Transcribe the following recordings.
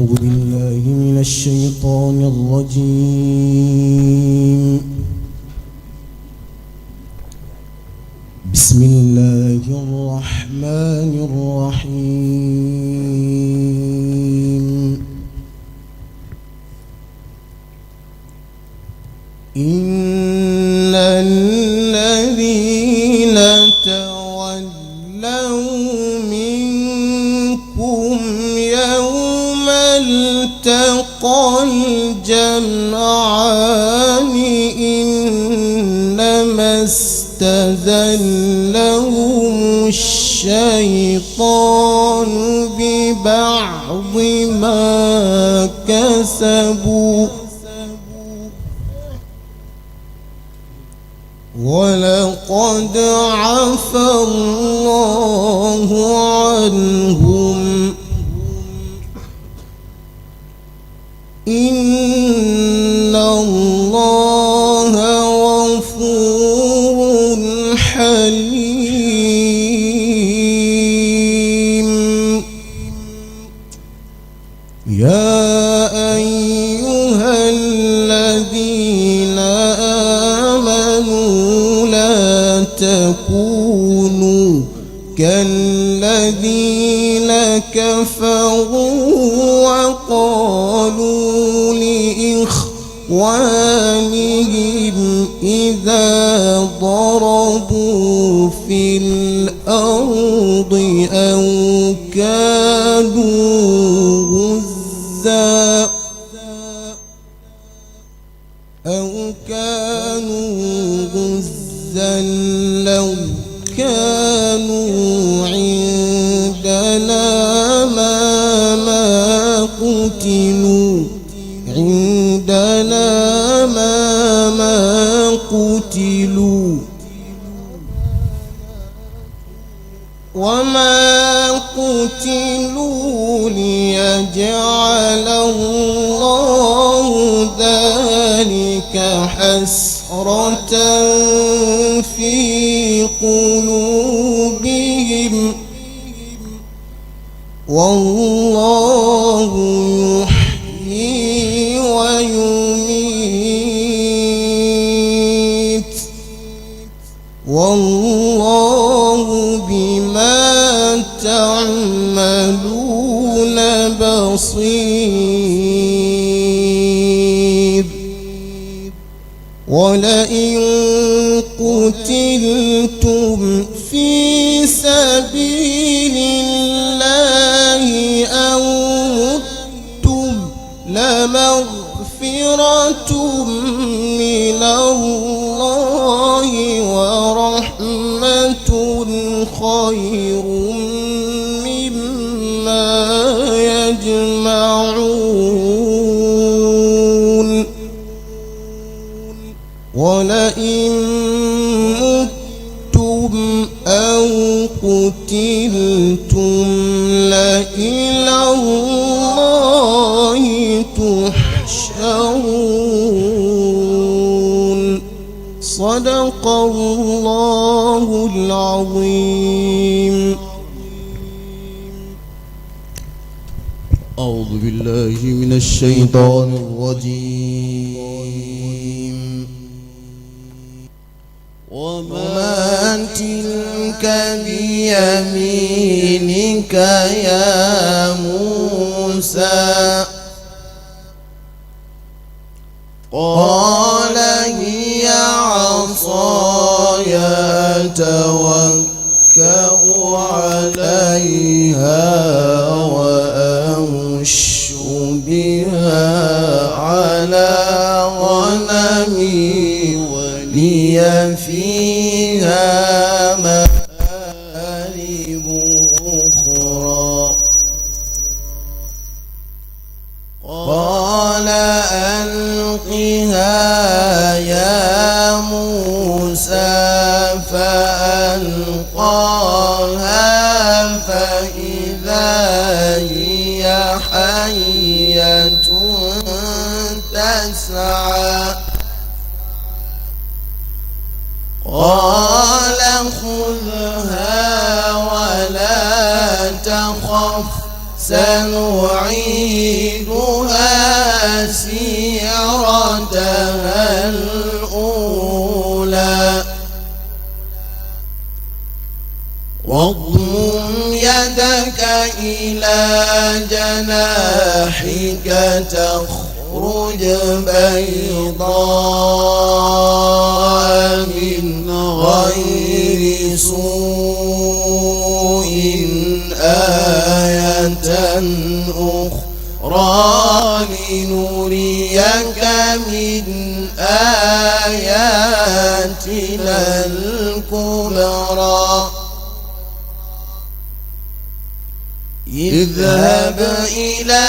أعوذ بالله من الشيطان الرجيم. بسم الله الرحمن الرحيم. إن الذين تولوا منكم يوم التقى الجمعان إنما استزلهم الشيطان ببعض ما كسبوا ولقد عفى الله عنهم إن الله غفور حليم. يا أيها الذين آمنوا لا تكونوا كالذين كفروا وقالوا لإخوانهم إذا ضربوا في الأرض أو كانوا غزا لو كانوا عندنا ما قتلوا وما قتلوا ليجعل الله ذلك حسرة في قلوبهم والله يحيي ويميت والله بما تعملون بصير. ولئن قتلتم في سبيل الله أو متم لمغفرة من الله ورحمة خير مما يجمعون. ولئن متم أو قتلتم لإلى الله تحشرون. صدق الله العظيم. أعوذ بالله من الشيطان الرجيم. وما تلك بيمينك يا موسى؟ قال هي عصاي أتوكأ عليها وأهش بها على غنمي ولي فيها مآرب أخرى. قال ألقها يا موسى فألقاها فإذا هي حية تسعى. قال خذها ولا تخف سنعيدها سيرتها الأولى واضمم يدك إلى جناحك تخرج بيضاء من غير سوء آية أخرى لنريك من آياتنا الكبرى اذهب إلى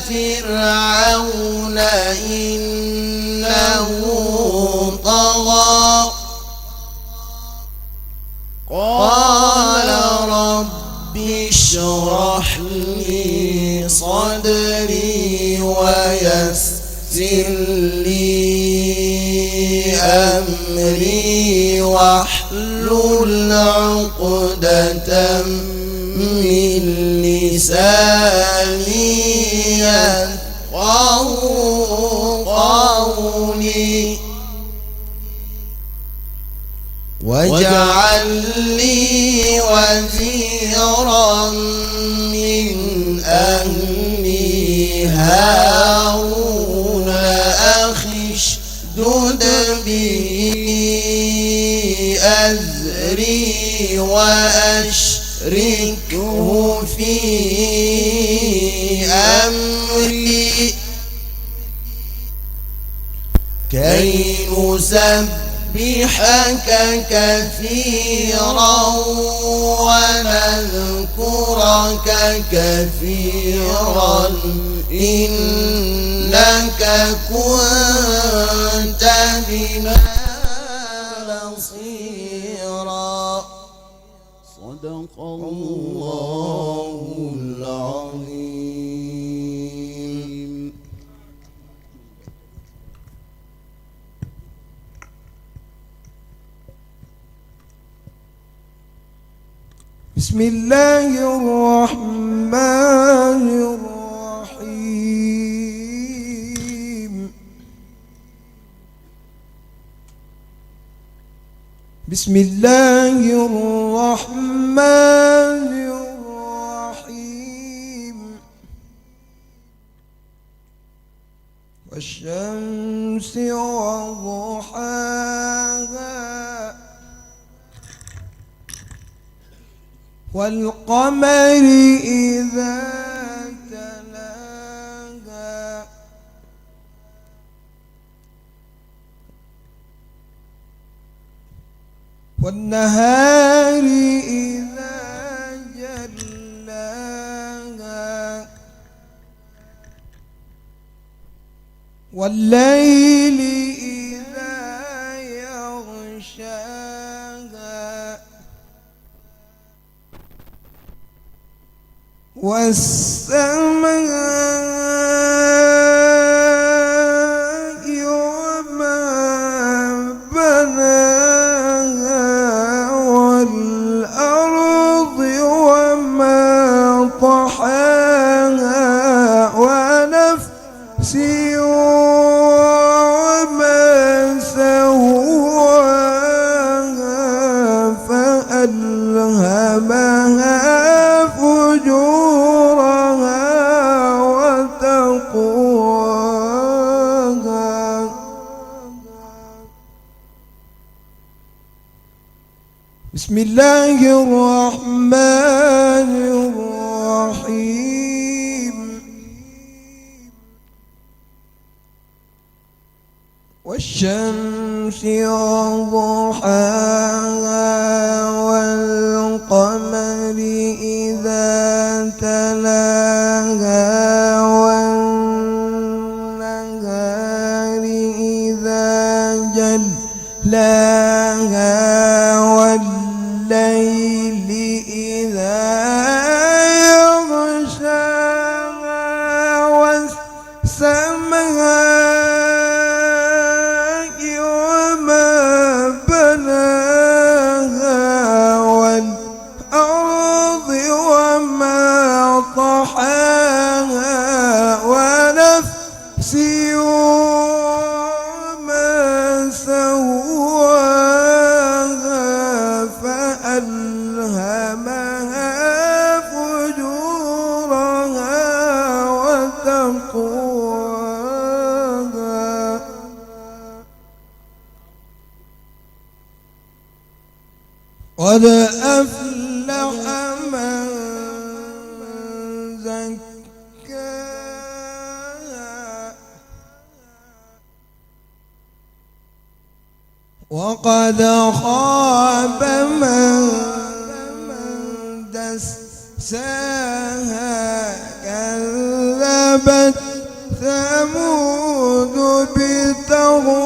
فرعون إنه طغى قال رب اشرح لي صدري ويسر لي أمري واحلل عقدة من لساني يفقهوا قولي واجعل لي وزيرا من أهلي هارون أخي اشدد به أزري وأشركه في أمري كي نسبحك كثيرا ونذكرك كثيرا إنك كنت بنا بصيرا صدق الله العظيم. بسم الله الرحمن الرحيم. بسم الله الرحمن الرحيم. والشمس وضحاها والقمر إذا تلاها والنهار إذا جلاها والليل إذا يغشاها والسماء وما بناها والأرض وما طحاها ونفس وما سواها فألهمها فجورها وتقواها. بسم الله الرحمن الرحيم. والشمس وضحاها والقمر إذا تلاها والنهار إذا جلاها والليل إذا يغشاها والسماء وما بناها والأرض فألهمها فجورها وتقواها قد أفلح من زكاها وقد خاب من دساها كذبت ثمود بتقواها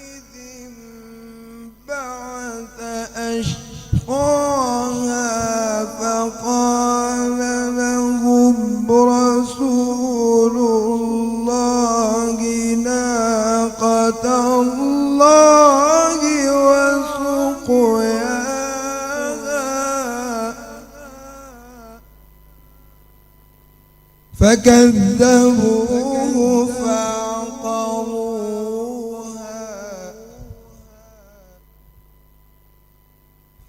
إذ انبعث أشقاها فقال لهم رسول الله ناقة الله وسقياها فكذبوه فعقروها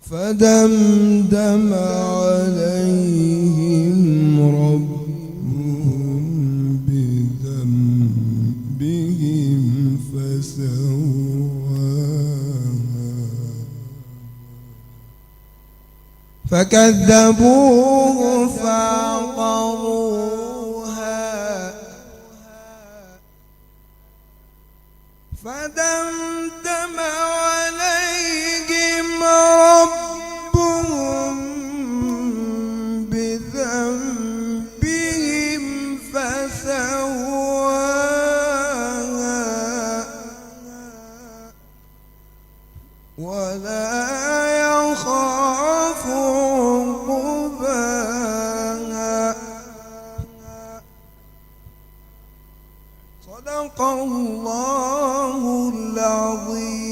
فدمدم عليهم ربهم بذنبهم فسواها فكذبوه فعقروها فدمدم عليهم ربهم بذنبهم فسواها ولا يخاف عقباها صدق الله العظيم.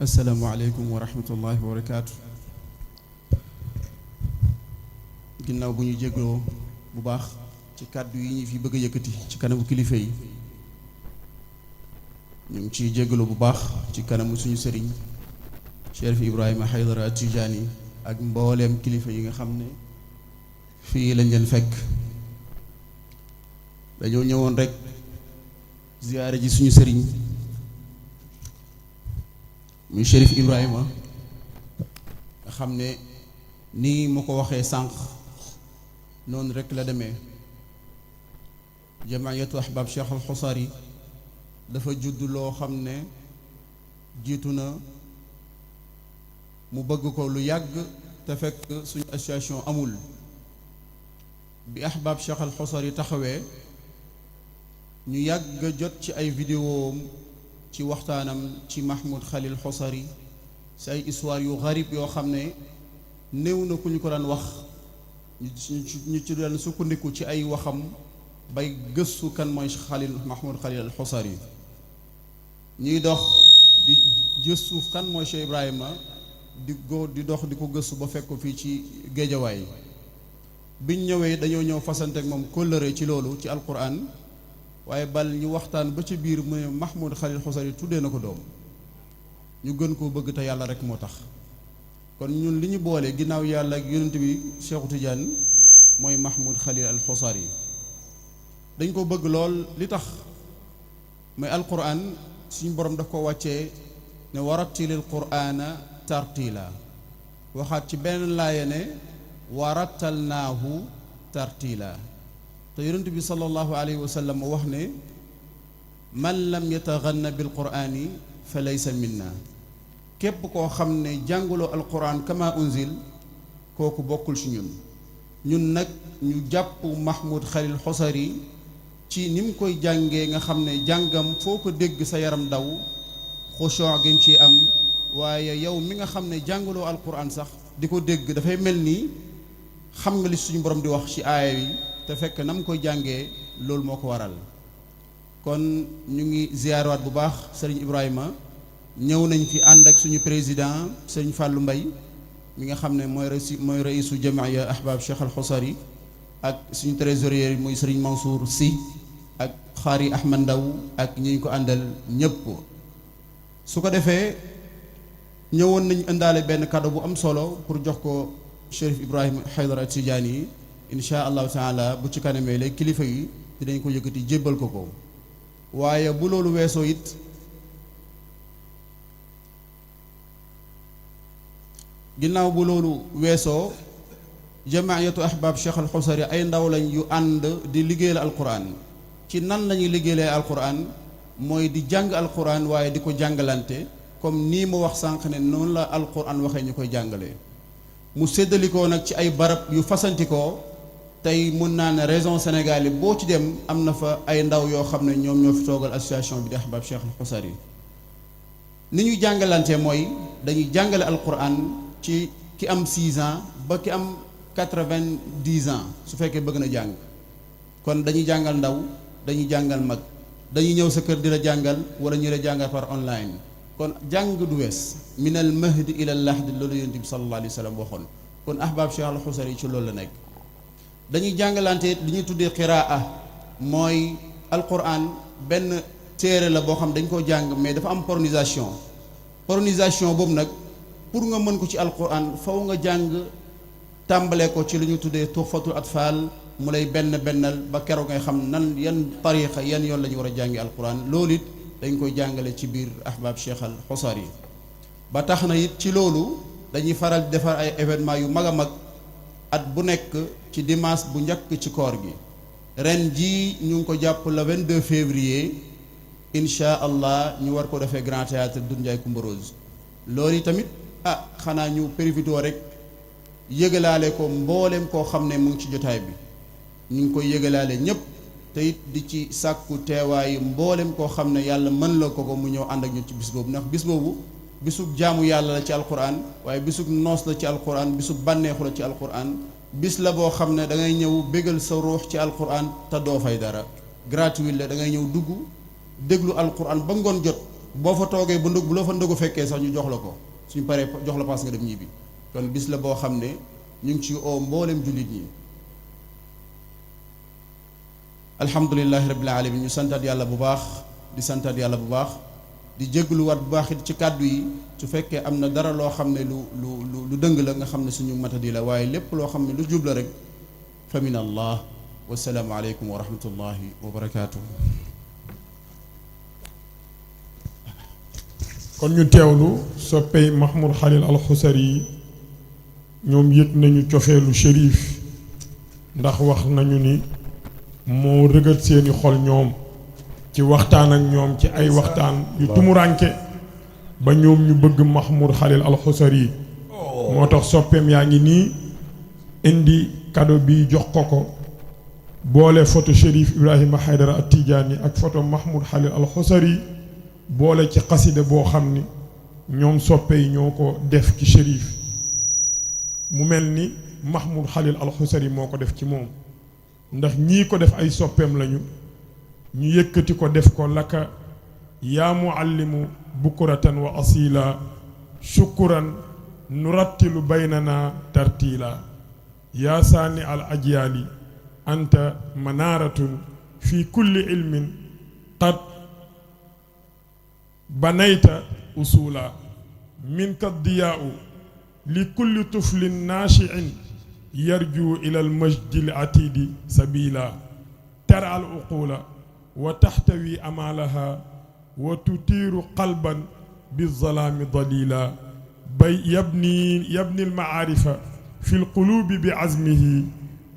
السلام عليكم ورحمة الله وبركاته. ginnaaw bu ñu jégloo bu baax ci kàddu yi ñu fi bëgg a yëkkati ci kanamu kilifa yi ñu ngi ciy jégloo bu baax ci kanamu suñu sëriñ Cheikh Ibrahima Haydara Tijaani ak mbooleem kilifa yi nga xam ne fii lañ leen fekk. dañoo ñëwoon rek ziyaare ji suñu sëriñ muy Cheikh Ibrahima nga xam ne nii ma ko waxee sànq noonu rek la demee. jamaayatu ahbab Cheikh al Xusari dafa judd loo xam ne jiitu na mu bëgg ko lu yàgg te fekk suñu association amul. bi ahbab Cheikh al Xusari taxawee ñu yàgg jot ci ay vidéo ci waxtaanam ci Mahmoud Khalil Xusari si ay histoire yu garib yoo xam ne néew na ku ñu ko daan wax ñu ci daan sukkandiku ci ay waxam bay gëstu kan mooy Mahmoud Khalil al Xusari ñuy dox di gëstu kan mooy Cheikh Ibrahima di dox di ko gëstu ba fekk ko fii ci géejawaay. biñ ñëwee dañoo ñëw fasante ak moom kóllëre ci loolu ci alquran waaye bal ñu waxtaan ba ci biir mu ne Mahmoud Khalil Xusari tuddee na ko doom ñu gën koo bëgg te yàlla rek moo tax. kon ñun li ñu boole ginnaaw yàlla ak yonent bi Cheikhu Tidiane mooy Mahmoud Khalil al Xusari dañ ko bëgg lool li tax mooy alquran suñu borom daf ko wàccee ne warattilil qur'ana tartila waxaat ci benn laaya ne warattalnaahu tartila te yonent bi sallallahu alayhi wa sallam wax ne man lam yataganna bil qur'ani fa laysa minna képp koo xam ne jànguloo alquran kama unzil kooku bokkul ci ñun nag ñu jàpp Mahmoud Khalil Xusari ci ni mu koy jàngee nga xam ne jàngam foo ko dégg sa yaram daw xushu gi mu ci am waaye yow mi nga xam ne jànguloo alquran sax di ko dégg dafay mel ni xam nga li suñu borom di wax ci aaya yi te fekk na mu koy jàngee loolu moo ko waral kon ñu ngi ziyaarwaat bu baax sëriñ Ibrahima ñëw nañ fi ànd ak suñu président sëriñ Fallou Mbaye mi nga xam ne mooy raisu jamiya ahbab Cheikh Al Xusari ak suñu trésorier muy sëriñ Mansour Sy ak xaari Ahmad Ndaw ak ñi ñu ko àndal ñëpp su ko defee ñëwoon nañ indaale benn cadeau bu am solo pour jox ko Chérif Ibrahima Haydara Tidiane yi insha allahu taala bu ci kanamee léegi kilifa yi dinañ ko yëkkati jébbal ko ko waaye bu loolu weesoo it ginnaaw bu loolu weesoo jamaiyatu ahbab Cheikh Al Xusari ay ndaw lañ yu ànd di liggéeyal alquran ci nan la ñuy liggéeyalee alquran mooy di jàng alquran waaye di ko jàngalante comme nii ma wax sànq ne noonu la alquran waxee ñu koy jàngalee mu séddalikoo nag ci ay barab yu fasantikoo tey mun naa ne région Sénégal yi boo ci dem am na fa ay ndaw yoo xam ne ñoom ñoo fi toogal association bi di ahbab Cheikh Al Xusari ni ñuy jàngalante mooy dañuy jàngale alquran ci ki am 6 ans ba ki am 90 ans su fekkee bëgg na jàng kon dañuy jàngal ndaw dañuy jàngal mag dañuy ñëw sa kër di la jàngal wala ñu la jàngal par online kon jàng du wees min al mahdi ila al lahdi loolu yonent bi sallallahu alayhi wa sallam waxoon kon ahbab Cheikh Al Xusari ci loolu la nekk dañuy jàngalante li ñuy tuddee qiraa mooy alquran benn téere la boo xam dañ koo jàng mais dafa am prononciation boobu nag pour nga mën ko ci alquran faw nga jàng tàmbalee ko ci li ñu tuddee tuhfatul atfal mu lay bennal ba keroog ngay xam nan yan tariqa yan yoon la ñu war a jàngi alquran loolu it dañ koy jàngale ci biir ahbab Cheikh Al Xusari ba tax na it ci loolu dañuy faral di defar ay événement yu mag a mag at bu nekk ci dimanche bu njëkk ci koor gi ren jii ñu ngi ko jàpp le 22 février incha allah ñu war ko defee grand théâtre Doudou Ndiaye Coumba Rose loolu yi tamit xanaa ñu profité rek yëgalaale ko mboolem koo xam ne mu ngi ci jotaay bi ñu ngi koy yëgalaale ñëpp te it di ci sàkku teewaayu mboolem koo xam ne yàlla mën la ko mu ñëw ànd ak ñu ci bis boobu ndax bis boobu bisub jaamu yàlla la ci alquran waaye bisub noos la ci alquran bisub bànneexu la ci alquran bis la boo xam ne da ngay ñëw bégal sa ruux ci alquran te doo fay dara gratuit la da ngay ñëw dugg déglu alquran ba ngoon jot boo fa toogee ba ndug bu loo fa ndogu fekkee sax ñu jox la ko suñ paree jox la paas nga dem ñibbi kon bis la boo xam ne ñu ngi ci oo mboolem jullit ñi alhamdulillahi rabbil alamin ñu santaat yàlla bu baax di santaat yàlla bu baax di jégluwaat bu baax it ci kàddu yi su fekkee am na dara loo xam ne lu dëng la nga xam ne suñu matadi la waaye lépp loo xam ne lu jub la rek fa min allah wasalaamu aleykum wa rahmatullahi wa barakaatu. kon ñu teewlu soppey Mahmoud Khalil Al Xusari yi ñoom yëg nañu cofeelu shérif ndax wax nañu ni moo rëgët seeni xol ñoom ci waxtaan ak ñoom ci ay waxtaan yu tumuranke ba ñoom ñu bëgg Mahmoud Khalil Al Xusari yi moo tax soppeem yaa ngi nii indi cadeau bi jox ko boole photo Chérif Ibrahima Haydara At Tidiane ak photo Mahmoud Khalil Al Xusari boole ci xaside boo xam ni ñoom soppe yi ñoo ko def ci Chérif mu mel ni Mahmoud Khalil Al Xusari moo ko def ci moom ndax ñii ko def ay soppeem lañu ñu yëkkati ko def ko laka yaa muallimu bukuratan wa asila shukran nurattilu baynana tartila yaa saani al ajyaali anta manaaratun fi kulli ilmin qad banayta usula minka diyaau li kulli tuflin naashiin yarju ila almajdi l atidi sabila tara al uqula wa taxtawi amaalaha wa tutiiru qalban bizalaami dalila bay yabni almacaarifa fi lqulubi biazmihi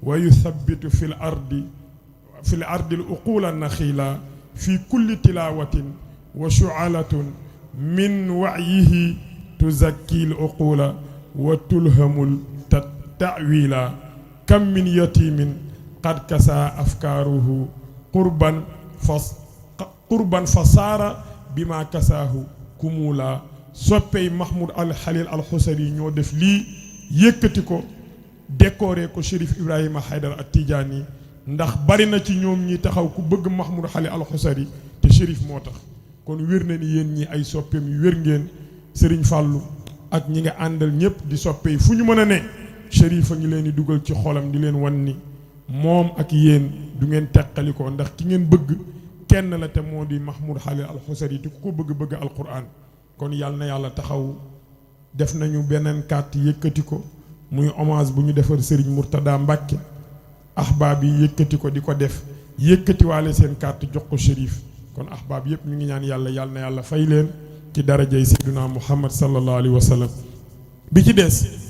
wa yuthabitu fi l ardi luqula naxila fi kulli tilaawatin wa shucalatun min wacyihi tuzakki luqula wa tulhamu ta'wila kam min yatimin qad kasa afkaaruhu qurban fa saara bima kasaahu kumula soppey Mahmoud Al Khalil Al Xusari ñoo def lii yëkkati ko décoré ko Chérif Ibrahima Haydara At Tidiane ndax bari na ci ñoom ñi taxaw ku bëgg Mahmoud Xali Alxusari te Chérif moo tax kon wér na ni yéen ñi ay soppeem yu wér ngeen Serigne Fallou ak ñi nga àndal ñëpp di soppe fu ñu mën a ne Chérif a ngi leen di dugal ci xolam di leen wan ni moom ak yéen du ngeen teqalikoo ndax ki ngeen bëgg kenn la te moo di Mahmoud Xali Alxusari te ku ko bëgg alquran kon yàlla na yàlla taxaw def nañu beneen carte yëkkati ko muy hommage bu ñu defar Serigne Mourtada Mbacke ahbaab yi yëkkati ko di ko def yëkkati waale seen carte jox ko Chérif kon ahbaab yëpp ñu ngi ñaan yàlla na yàlla fay leen ci darajay Seydina Muhammad sallallahu alayhi wa sallam bi ci des